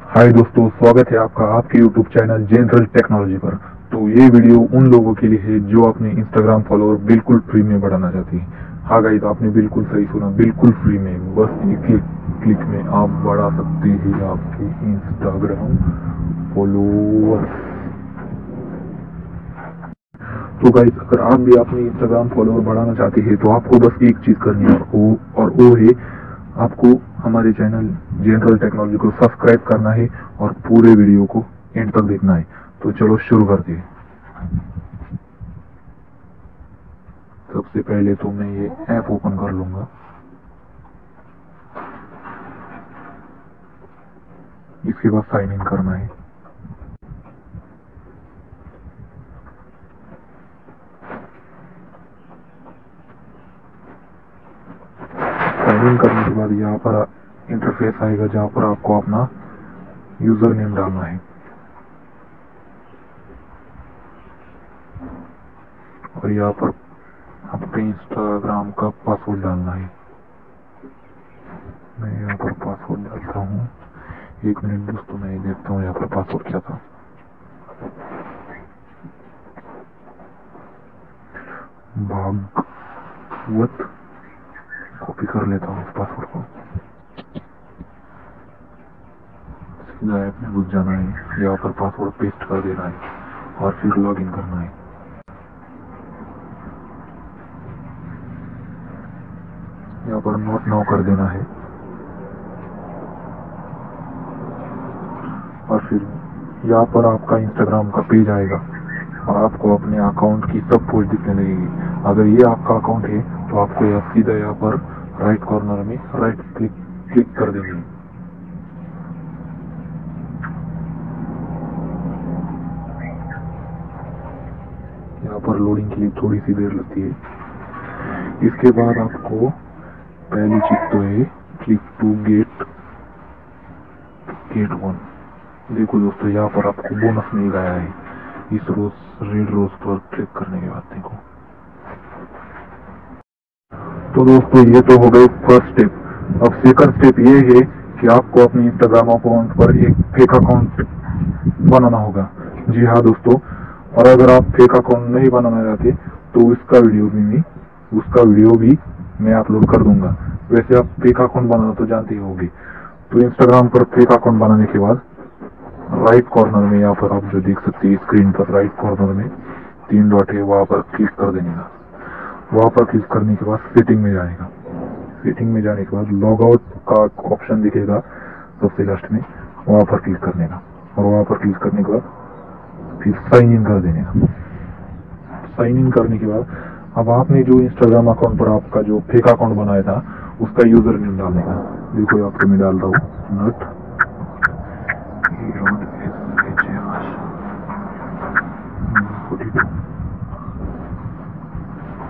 हाय दोस्तों, स्वागत है आपका आपके YouTube चैनल जनरल टेक्नोलॉजी पर। तो ये वीडियो उन लोगों के लिए है जो अपने इंस्टाग्राम फॉलोअर बिल्कुल फ्री में बढ़ाना चाहती है। हाँ गाइस, आपने बिल्कुल सही सुना, बिल्कुल फ्री में। बस एक क्लिक में आप बढ़ा सकते हैं आपके इंस्टाग्राम फॉलोअर। तो गाइस, अगर आप भी अपने इंस्टाग्राम फॉलोअर बढ़ाना चाहते हैं तो आपको बस एक चीज करनी है और वो है आपको हमारे चैनल जनरल टेक्नोलॉजी को सब्सक्राइब करना है और पूरे वीडियो को एंड तक देखना है। तो चलो शुरू करते हैं। सबसे पहले तो मैं ये ऐप ओपन कर लूंगा। इसके बाद साइन इन करना है। साइन इन करने के बाद यहाँ पर इंटरफेस आएगा जहाँ पर आपको अपना यूजर नेम डालना है और यहाँ पर आपके इंस्टाग्राम का पासवर्ड डालना है। मैं यहाँ पर पासवर्ड डालता हूँ। एक मिनट दोस्तों, मैं देखता हूँ यहाँ पर पासवर्ड क्या था। भागवत कॉपी कर लेता हूँ इस पासवर्ड को। सीधा ऐप में घुस जाना है, यहाँ पर पासवर्ड पेस्ट कर देना है और फिर लॉग इन करना है। यहाँ पर नोट नाउ कर देना है और फिर यहाँ पर आपका इंस्टाग्राम का पेज आएगा और आपको अपने अकाउंट की सब पोस्ट दिखने लगेगी। अगर ये आपका अकाउंट है तो आपको यहाँ सीधा यहाँ पर राइट कॉर्नर में राइट क्लिक कर देनी है। यहाँ पर लोडिंग के लिए थोड़ी सी देर लगती है। इसके बाद आपको पहली चीज तो है क्लिक टू गेट वन। देखो दोस्तों, यहाँ पर आपको बोनस मिल गया है। इस रेड रोज पर क्लिक करने के बाद देखो। तो दोस्तों, ये तो हो गई फर्स्ट स्टेप। अब सेकंड स्टेप ये है कि आपको अपने इंस्टाग्राम अकाउंट पर एक फेक अकाउंट बनाना होगा। जी हाँ दोस्तों, और अगर आप फेक अकाउंट नहीं बनाना चाहते तो उसका वीडियो भी मैं अपलोड कर दूंगा। वैसे आप फेक अकाउंट बनाना तो जानते ही होंगे। तो इंस्टाग्राम पर फेक अकाउंट बनाने के बाद राइट कॉर्नर में यहाँ पर आप जो देख सकते हैं स्क्रीन पर राइट कॉर्नर में 3 डॉट है, वहां पर क्लिक कर देने का। वहां पर क्लिक करने के बाद सेटिंग में जाएगा। सेटिंग में जाने के बाद लॉग आउट का ऑप्शन दिखेगा सबसे लास्ट में, वहां पर क्लिक करने का। और वहां पर क्लिक करने के बाद फिर साइन इन कर देने का। साइन इन करने के बाद अब आपने जो इंस्टाग्राम अकाउंट पर आपका जो फेक अकाउंट बनाया था उसका यूजर नेम डालने का। देखो यहाँ पर मैं डालता हूँ नट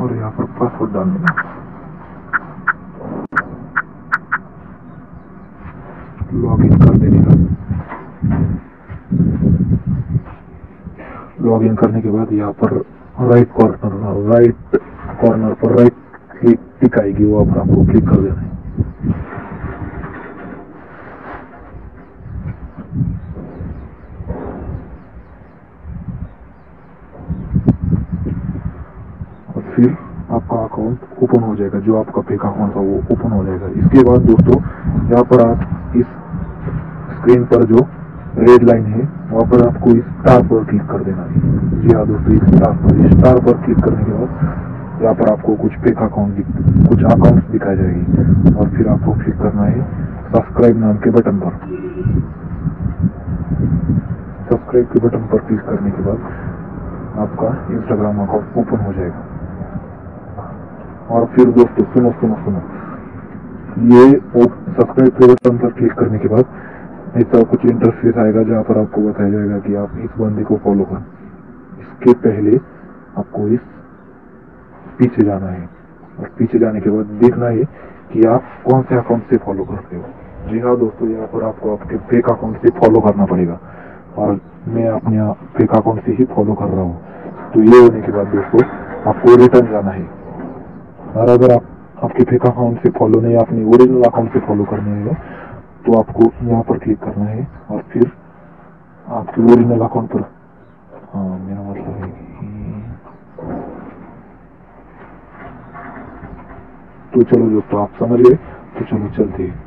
और यहाँ पर पासवर्ड डालने का। लॉग इन कर देने का। लॉग इन करने के बाद यहाँ पर राइट कॉर्नर पर राइट क्लिक आएगी, वो पर आपको क्लिक कर देना है। और फिर आपका अकाउंट ओपन हो जाएगा। जो आपका फेक अकाउंट था वो ओपन हो जाएगा। इसके बाद दोस्तों, यहाँ पर आप इस स्क्रीन पर जो रेड लाइन है वहां पर आपको इस स्टार पर क्लिक कर देना है। जी हाँ दोस्तों, इस स्टार पर क्लिक करने के बाद यहाँ पर आपको कुछ अकाउंट दिखाई जाएगी और फिर आपको क्लिक करना है सब्सक्राइब नाम के बटन पर। सब्सक्राइब के बटन पर क्लिक करने के बाद आपका इंस्टाग्राम अकाउंट ओपन हो जाएगा। और फिर दोस्तों सुनो, ये सब्सक्राइब के बटन पर क्लिक करने के बाद ऐसा कुछ इंटरफेस आएगा जहाँ पर आपको बताया जाएगा कि आप इस बंदे को फॉलो करें। इसके पहले आपको इस पीछे जाना है और पीछे जाने के बाद देखना है कि आप कौन से अकाउंट से फॉलो करते हो। जी हाँ दोस्तों, यहाँ पर आपको आपके फेक अकाउंट से फॉलो करना पड़ेगा और मैं अपने फेक अकाउंट से ही फॉलो कर रहा हूँ। तो ये होने के बाद दोस्तों आपको रिटर्न जाना है। और अगर आप आपके फेक अकाउंट से फॉलो नहीं, अपने ओरिजिनल अकाउंट से फॉलो करने हैं तो आपको यहाँ पर क्लिक करना है और फिर आपके ओरिजिनल अकाउंट पर, मेरा मतलब है कि, तो चलो दोस्तों आप समझ गए, तो चलो चलते हैं।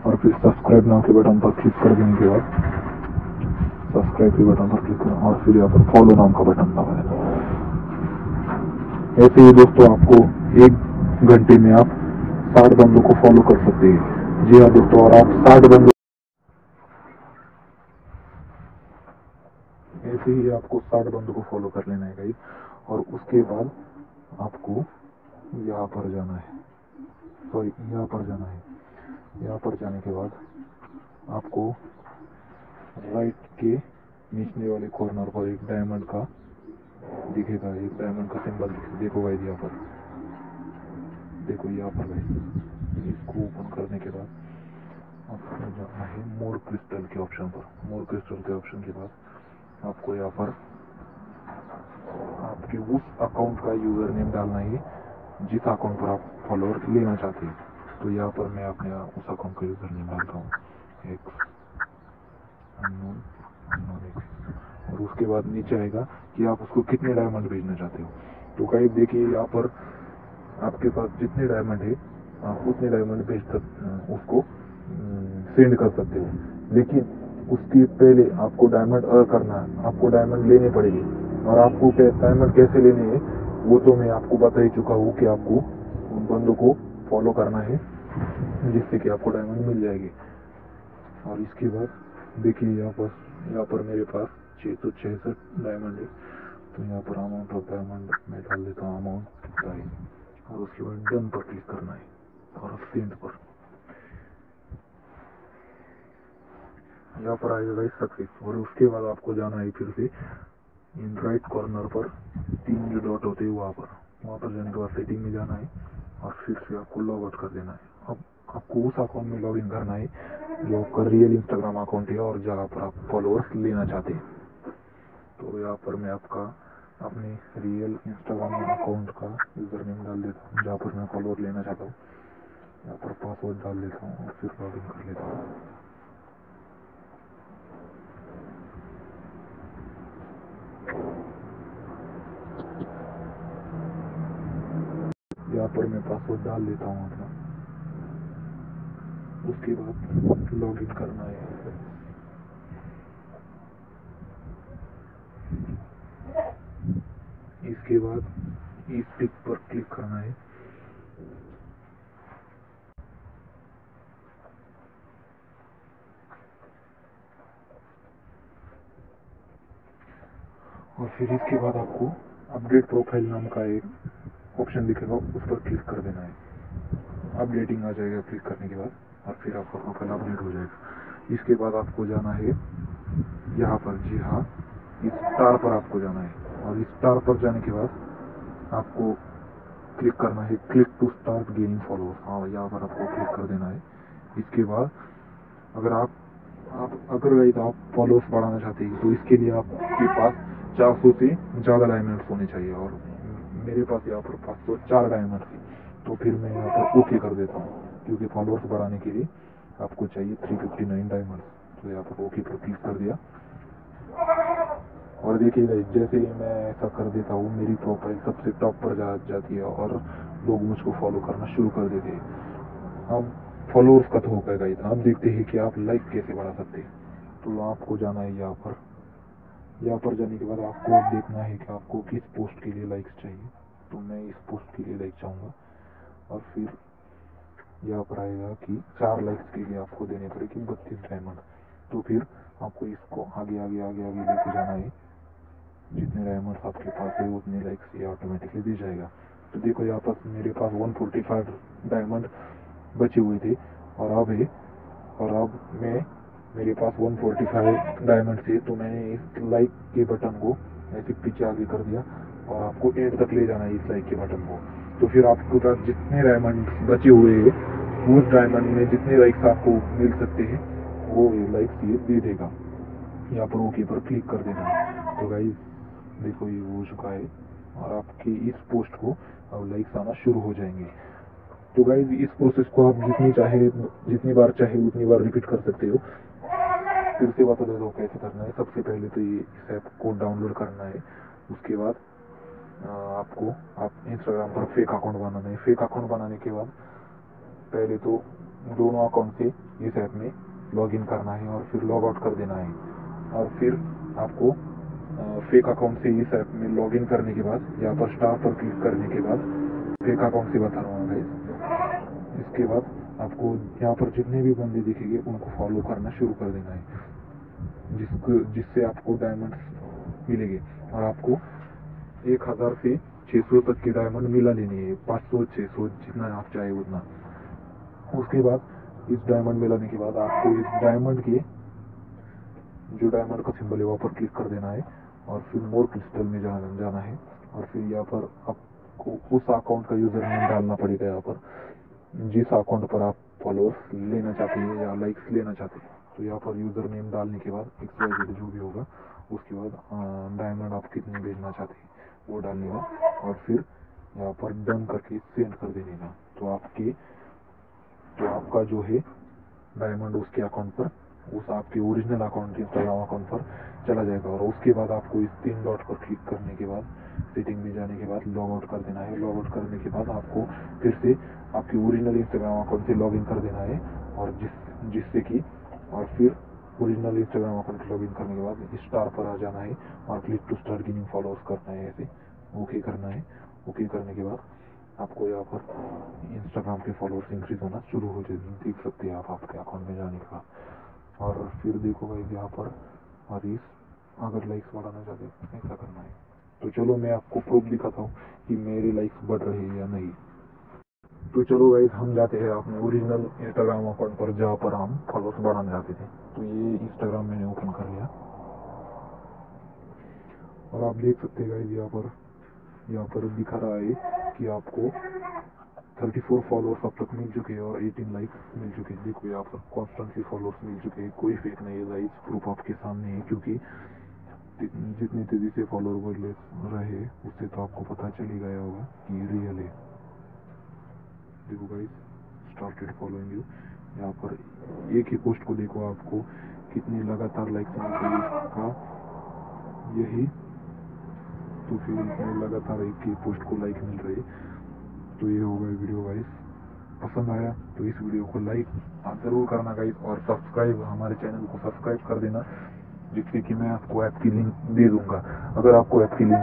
और फिर सब्सक्राइब नाम के बटन पर क्लिक कर देने के बाद सब्सक्राइब के बटन पर क्लिक करें और फिर यहाँ पर फॉलो नाम का बटन दबा देना। ऐसे ही दोस्तों आपको 1 घंटे में आप 60 बंदों को फॉलो कर सकते हैं। जी हाँ दोस्तों, और आप 60 बंदों, ऐसे ही आपको 60 बंदों को फॉलो कर लेना है गाइस। और उसके बाद आपको यहाँ पर जाना है, सॉरी यहाँ पर जाना है। यहाँ पर जाने के बाद आपको राइट के निचले वाले कॉर्नर पर एक डायमंड का दिखेगा, एक डायमंड का सिंबल देखो गाइस। यहाँ पर देखो, यहाँ पर गाइस, इसको ओपन करने के बाद आपको जाना है मोर क्रिस्टल के ऑप्शन पर। मोर क्रिस्टल के ऑप्शन के बाद आपको यहाँ पर आपके उस अकाउंट का यूजर नेम डालना है जिस अकाउंट पर आप फॉलोअर लेना चाहते हैं। तो यहाँ पर मैं अपने उस अकाउंट का यूजर नेम डालता हूँ, एक्स अननोन एक्स। और उसके बाद नीचे आएगा कि आप उसको कितने डायमंड भेजना चाहते हो। तो गाइस देखिए, यहाँ पर आपके पास जितने डायमंड है आप उतने डायमंड भेज सकते, उसको सेंड कर सकते हो। लेकिन उसके पहले आपको डायमंड अर्न करना है, आपको डायमंड लेने पड़ेंगे। और आपको डायमंड कैसे लेने हैं वो तो मैं आपको बता ही चुका हूँ कि आपको उन बंदों को फॉलो करना है जिससे कि आपको डायमंड मिल जाएगी। और इसके बाद देखिए, यहाँ पर मेरे पास 666 डायमंड है। तो यहाँ पर अमाउंट ऑफ डायमंड मैं डाल देता हूँ, अमाउंट प्राइस, और उसके बाद डन पर क्लिक करना है और सेंड पर। यहाँ पर आएगा गाइस सक्सेस। और उसके बाद आपको जाना है फिर से इन राइट कॉर्नर पर 3 जो डॉट होते हैं वहाँ पर जाने के बाद सेटिंग में जाना है और फिर से आपको लॉग आउट कर देना है। अब आपको उस अकाउंट में लॉग इन करना है जो आपका रियल इंस्टाग्राम अकाउंट है और जहाँ पर आप फॉलोअर्स लेना चाहते हैं। तो यहाँ पर मैं आपका अपने रियल इंस्टाग्राम अकाउंट का यूजर नेम डाल देता हूँ जहाँ पर मैं फॉलोअर लेना चाहता हूँ। यहाँ पर पासवर्ड डाल देता हूँ और फिर लॉग इन कर लेता हूँ। यहाँ पर मैं पासवर्ड डाल देता हूँ अपना। उसके बाद लॉग इन करना है। इसके बाद इस टिक पर क्लिक करना है। और फिर इसके बाद आपको अपडेट प्रोफाइल नाम का एक ऑप्शन दिखेगा, उस पर क्लिक कर देना है। अपडेटिंग आ जाएगा क्लिक करने के बाद और फिर आपका प्रोफाइल अपडेट हो जाएगा। इसके बाद आपको जाना है यहाँ पर, जी हाँ, इस स्टार पर आपको जाना है। और इस स्टार पर जाने के बाद आपको क्लिक करना है click to start gaining followers. हाँ, यहाँ पर आपको क्लिक कर देना है। इसके बाद अगर आप गाइस आप फॉलोअर्स बढ़ाना चाहते हैं तो इसके लिए आपके पास 400 से ज़्यादा डायमंड्स होने चाहिए और मेरे पास यहाँ पर 504 डायमंड्स है। तो फिर मैं यहाँ पर ओके कर देता हूँ क्योंकि फॉलोअर्स बढ़ाने के लिए आपको चाहिए 359 डायमंड्स। तो यहाँ पर ओके पर क्लिक कर दिया। और देखिए गाइस, जैसे ही मैं ऐसा कर देता हूँ मेरी प्रोफाइल सबसे टॉप पर जाती है और लोग मुझको फॉलो करना शुरू कर देते हैं। अब फॉलोअर्स का तो होगा गाइस, आप देखते हैं कि आप लाइक कैसे बढ़ा सकते हैं। तो आपको जाना है यहाँ पर जाने के बाद आपको देखना है कि आपको किस पोस्ट के लिए लाइक्स चाहिए। तो मैं इस पोस्ट के लिए लाइक चाहूँगा और फिर यहाँ पर आएगा कि 4 लाइक्स के लिए आपको देने पड़ेगी 32 डायमंड। तो फिर आपको इसको आगे आगे आगे आगे लेके जाना है। जितने डायमंड्स आपके पास है उतने लाइक्स ये ऑटोमेटिकली दी जाएगा। तो देखो, यहाँ पर मेरे पास 145 डायमंड बचे हुए थे और अब मेरे पास 145 डायमंड थे। तो मैंने इस लाइक के बटन को ऐसे पीछे आगे कर दिया और आपको एंड तक ले जाना है इस लाइक के बटन को। तो फिर आपके पास जितने डायमंड बचे हुए हैं उस डायमंड में जितने लाइक्स आपको मिल सकते हैं वो लाइक्स ये दे देगा। यहाँ पर ओके पर क्लिक कर देना है। तो गाइस देखो, ये हो चुका है और आपके इस पोस्ट को अब लाइक्स आना शुरू हो जाएंगे। तो गाइज इस प्रोसेस को आप जितनी बार चाहे उतनी बार रिपीट कर सकते हो। फिर से बता देता हूँ कैसे करना है। सबसे पहले तो ये इस ऐप को डाउनलोड करना है। उसके बाद आप इंस्टाग्राम पर फेक अकाउंट बनाना है। फेक अकाउंट बनाने के बाद पहले तो दोनों अकाउंट से इस ऐप में लॉग इन करना है और फिर लॉग आउट कर देना है। और फिर आपको फेक अकाउंट से इस ऐप में लॉग इन करने के बाद यहाँ पर स्टार पर क्लिक करने के बाद फेक अकाउंट से बता रहा हूँ गाइस। इसके बाद आपको यहाँ पर जितने भी बंदे दिखेंगे उनको फॉलो करना शुरू कर देना है, जिससे आपको डायमंड्स मिलेंगे। और आपको 1000 से 600 तक की डायमंड मिला लेनी है, 500 600 जितना आप चाहे उतना। उसके बाद इस डायमंड मिलाने के बाद आपको इस डायमंड के जो डायमंड का सिंबल है वहाँ पर क्लिक कर देना है और फिर मोर क्रिस्टल में जाना है। और फिर यहाँ पर आपको उस अकाउंट का यूजर नेम डालना पड़ेगा। यहाँ पर जिस अकाउंट पर आप फॉलोअर्स लेना चाहते हैं या लाइक्स लेना चाहते हैं, तो यहाँ पर यूजर नेम डालने के बाद XYZ जो भी होगा, उसके बाद डायमंड आप कितने भेजना चाहते हैं वो डालने का और फिर यहाँ पर डन करके सेंड कर देने का। तो आपका जो है डायमंड उसके अकाउंट पर, उस आपके ओरिजिनल अकाउंट इंस्टाग्राम अकाउंट पर चला जाएगा। और उसके बाद आपको इस 3 डॉट पर क्लिक करने के बाद सेटिंग में जाने के बाद लॉग आउट कर देना है। लॉग आउट करने के बाद आपको फिर से आपके ओरिजिनल इंस्टाग्राम अकाउंट से लॉग इन कर देना है और जिससे कि और फिर original Instagram account log in करने के बाद स्टार पर आ जाना है और click to start gaining followers करना है। ऐसे ओके करना है। ओके करने के बाद आपको यहाँ पर इंस्टाग्राम के फॉलोअर्स इंक्रीज होना शुरू हो जाए, देख सकते हैं आप आपके अकाउंट में जाने के बाद। और फिर देखो गाइस यहाँ पर और इस अगर लाइक्स बढ़ाना चाहते हैं ऐसा करना है। तो चलो मैं आपको प्रूफ दिखाता हूँ कि मेरे लाइक्स बढ़ रहे हैं या नहीं। तो चलो गाइस हम जाते हैं अपने ओरिजिनल इंस्टाग्राम अकाउंट पर जहाँ पर हम फॉलोअर्स बढ़ाने जाते थे। तो ये इंस्टाग्राम मैंने ओपन कर लिया और आप देख सकते हैं गाइस यहाँ पर दिखा रहा है कि आपको 34 फॉलोअर्स अब तक मिल चुके हैं और 18 लाइक्स मिल चुके हैं। देखो यहाँ पर कॉन्स्टेंटली फॉलोअर्स मिल चुके हैं, कोई फेक नहीं है गाइस, प्रूफ आपके सामने है। क्योंकि जितनी तेजी से फॉलोअर बढ़ रहे उससे तो आपको पता चल ही गया होगा कि रियल है। देखो गाइस स्टार्टेड फॉलोइंग यू, यहाँ पर एक ही पोस्ट को देखो आपको कितनी लगातार लाइक्स मिल रही है इसका यही। तो फिर इतने लगातार एक ही पोस्ट को लाइक मिल रही है। तो ये होगा वीडियो गाइस। पसंद आया तो इस वीडियो को लाइक जरूर करना गाइस और सब्सक्राइब हमारे चैनल को सब्सक्राइब कर देना, जिससे कि मैं आपको ऐप की लिंक दे दूंगा। अगर आपको ऐप की लिंक